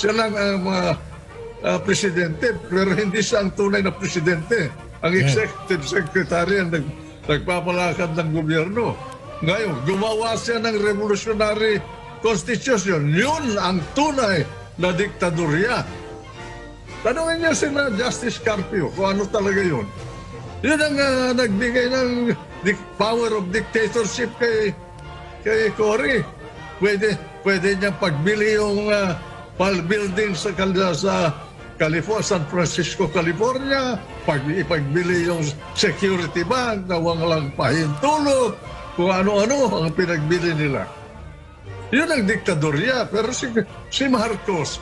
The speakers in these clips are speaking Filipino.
Siya lang ang presidente, pero hindi siya ang tunay na presidente. Ang executive secretary ang nagpapalakad ng gobyerno. Ngayon, gumawa siya ng revolutionary constitution. Yun ang tunay na diktadorya. Tanungin niya sila Justice Carpio kung ano talaga yun. Yun ang nagbigay ng power of dictatorship kay Cory. Pwede niya pagbili yung building sa California, San Francisco, California, ipagbili yung security bank na walang pahintulot, kung ano-ano ang pinagbili nila. Yun ang diktadorya. Pero si Marcos,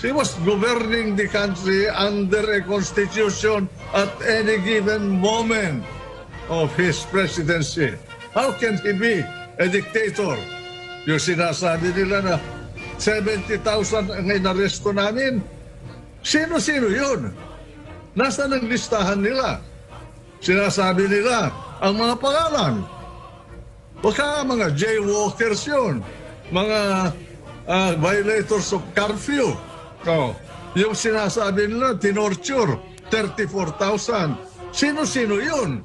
he was governing the country under a constitution at any given moment of his presidency. How can he be a dictator? Yung sinasabi nila na 70,000 ang inaresto namin. Sino-sino yun? Nasaan ang listahan nila? Sinasabi nila ang mga pangalan. Baka mga jaywalkers yun. Mga violators of curfew. Yung sinasabi nila, tinorture, 34,000. Sino-sino yun?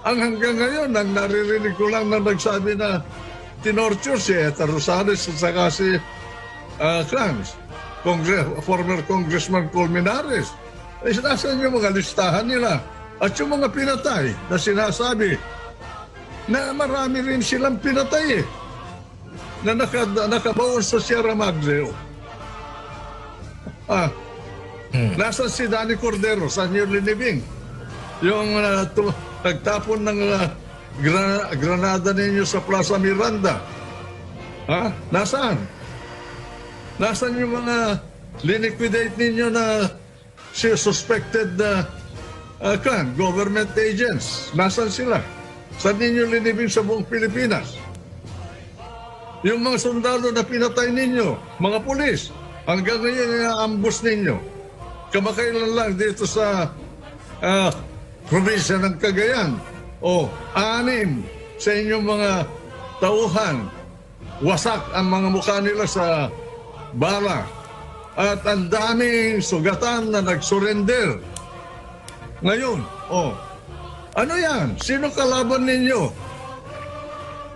Ang hanggang ngayon, ang naririnig ko lang na nagsabi na tinorture si Eta Rosales at saka si former Congressman Colmenares. Ay sinasabi yung mga listahan nila. At yung mga pinatay na sinasabi na marami rin silang pinatay na nakabaon sa Sierra Madre. Nasaan si Danny Cordero, saan yung linibing? Yung nagtapon ng granada ninyo sa Plaza Miranda. Nasaan? Nasaan yung mga liniquidate ninyo na suspected government agents? Nasaan sila? Saan ninyo linibing sa buong Pilipinas? Yung mga sundalo na pinatay ninyo, mga pulis, hanggang ngayon i-ambush ninyo. Kamakailan lang dito sa probinsya ng Cagayan, 6 sa inyong mga tauhan, wasak ang mga mukha nila sa bala. At ang daming sugatan na nag-surrender. Ngayon, ano yan? Sino kalaban ninyo?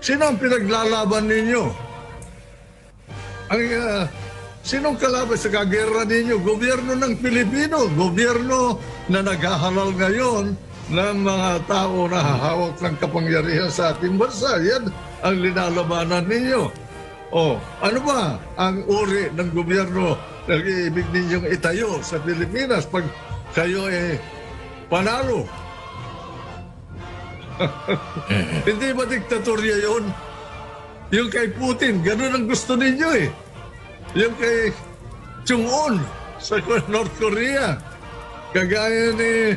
Sino ang pinaglalaban ninyo? Sinong kalaban sa kagera ninyo? Gobyerno ng Pilipino. Gobyerno na naghahalal ngayon ng mga tao na hahawak ng kapangyarihan sa ating bansa. Yan ang linalabanan ninyo. Ano ba ang uri ng gobyerno na ibig ninyong itayo sa Pilipinas pag kayo panalo? Hindi ba diktatorya yun? Yung kay Putin, ganun ang gusto ninyo Yung kay Chung-un sa North Korea, kagaya ni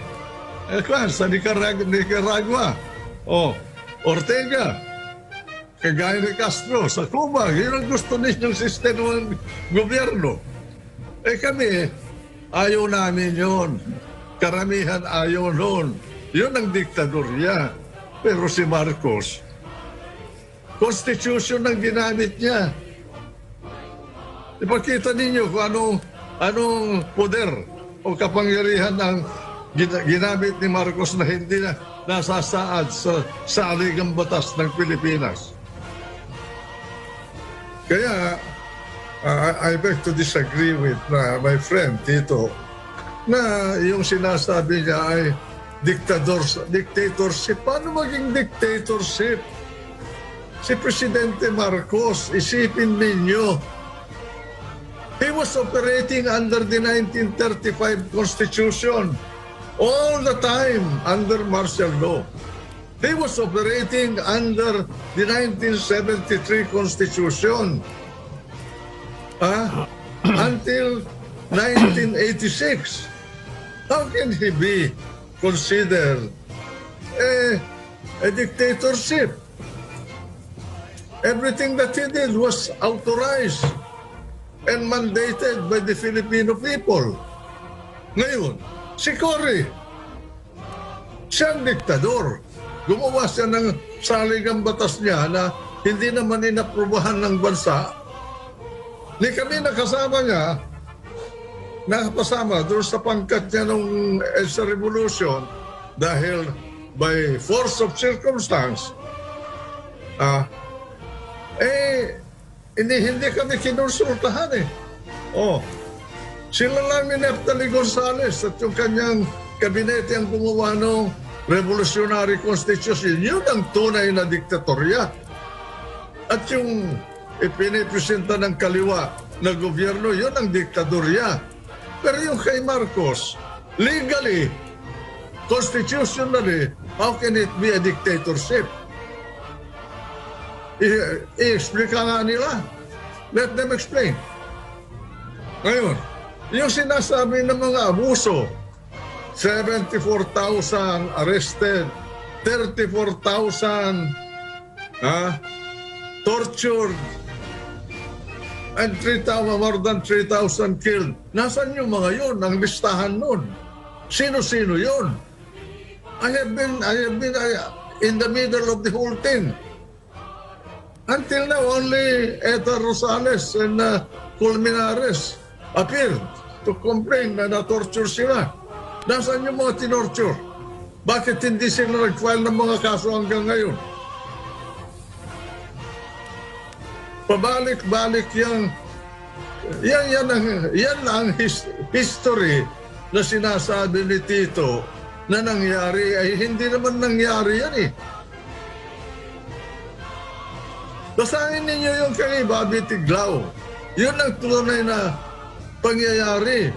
sa Nicaragua, Ortega, kagaya ni Castro sa Cuba. Yun ang gusto ninyong sistema ng gobyerno. Kami, ayaw namin yun. Karamihan ayaw nun. Yun ang diktadorya. Pero si Marcos, Constitution ang ginamit niya. Ipakita ninyo kung anong poder o kapangyarihan ang ginamit ni Marcos na hindi na nasasaad sa saligang batas ng Pilipinas. Kaya, I beg to disagree with my friend Tito na yung sinasabi niya ay dictatorship. Paano maging dictatorship? Si Presidente Marcos, isipin ninyo, he was operating under the 1935 Constitution all the time under martial law. He was operating under the 1973 Constitution until 1986. How can he be considered a dictatorship? Everything that he did was authorized and mandated by the Filipino people. Ngayon, si Cory, siyang diktador. Gumawa siya ng saligang batas niya na hindi naman inaprubahan ng bansa. Ni kami nakasama niya, nakapasama doon sa pangkat niya nung sa revolution dahil by force of circumstance, hindi kami kinonsultahan eh. Oh, sila lang ni Neftali Gonzales at yung kanyang kabinete ang gumawa ng Revolutionary Constitution. Yun ang tunay na diktatorya. At yung ipinipresenta ng kaliwa na gobyerno, yun ang diktadorya. Pero yung kay Marcos, legally, constitutionally, how can it be a dictatorship? I-explica nga nila. Let them explain. Ngayon, yung sinasabi ng mga abuso, 74,000 arrested, 34,000 tortured, and more than 3,000 killed. Nasaan yung mga yun? Ang listahan nun? Sino-sino yun? I have been in the middle of the whole thing. Until now, only Eta Rosales and Colmenares appeared to complain na na-torture sila. Nasaan yung mga tinorture? Bakit hindi sila nag-file ng mga kaso hanggang ngayon? Pabalik-balik yan ang history na sinasabi ni Tito na nangyari ay hindi naman nangyari yan eh. Basahin ninyo yung kay Bobby Tiglao. Yun ang tunay na pangyayari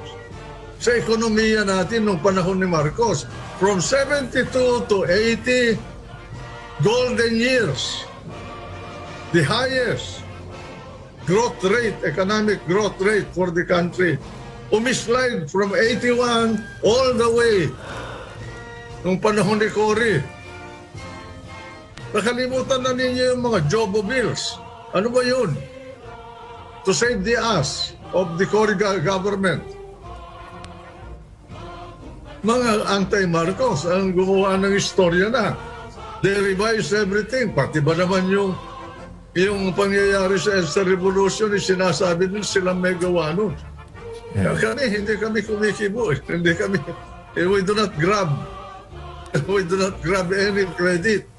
sa ekonomiya natin nung panahon ni Marcos. From 72 to 80 golden years. The highest growth rate, economic growth rate for the country. Umislide from 81 all the way nung panahon ni Cory. Nakalimutan na ninyo yung mga Jobo bills. Ano ba yun? To save the ass of the Cory government. Mga anti-Marcos ang gumawa ng istorya na. They revise everything. Pati ba naman yung pangyayari sa revolution, sinasabi nila silang may gawa nun. Yeah. Hindi kami kumikibo. We do not grab any credit.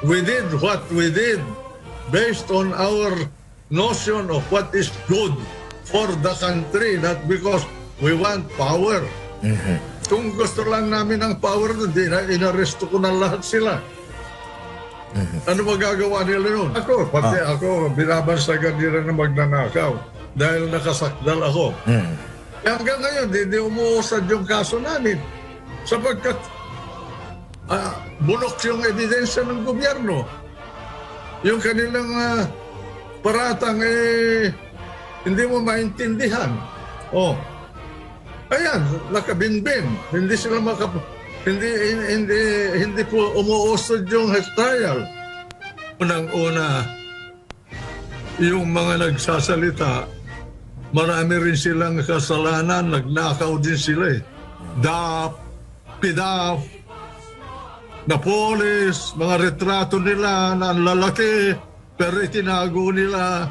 We did what we did based on our notion of what is good for the country, not because we want power. Mm-hmm. Kung gusto lang namin ng power nun, inaresto ko na lahat sila. Mm-hmm. Ano magagawa nila nun? Ako, binabansagan nila na magnanakaw dahil nakasakdal ako. Mm-hmm. Hanggang ngayon, hindi umuusad yung kaso namin sapagkat bulok yung ebidensya ng gobyerno. Yung kanilang paratang hindi mo maintindihan. Ayan, nakabinbin. Hindi sila hindi po umuusad yung trial. Unang-una, yung mga nagsasalita, marami rin silang kasalanan, nagnakaw din sila eh. PDAP, na polis, mga retrato nila na ang lalaki, pero itinago nila.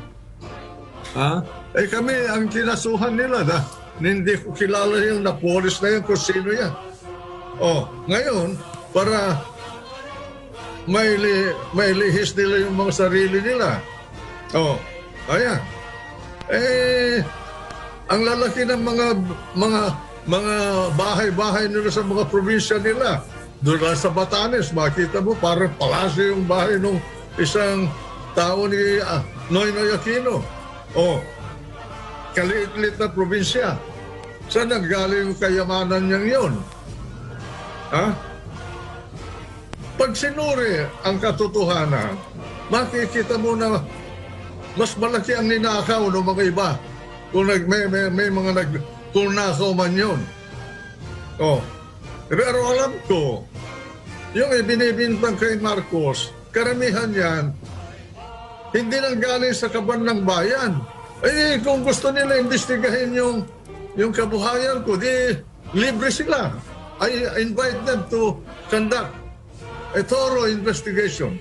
Kami ang kinasuhan nila. Hindi ko kilala yung napolis na yun kung sino yan. Ngayon, para may lihis nila yung mga sarili nila. Ayan. Ang lalaki ng mga bahay-bahay nila sa mga probinsya nila. Doon sa Batanes, makita mo parang palasyo yung bahay ng isang tao ni Noynoy Aquino. Kaliit-liit na probinsya. Saan nanggaling yung kayamanan niyang yun? Pag sinuri ang katotohanan, makikita mo na mas malaki ang ninakaw ng mga iba kung may mga nakaw man yun. Pero alam ko, yung ibinibintang kay Marcos, karamihan yan, hindi nanggaling sa kaban ng bayan. Kung gusto nila imbestigahin yung kabuhayan ko, di libre sila. I invite them to conduct a thorough investigation.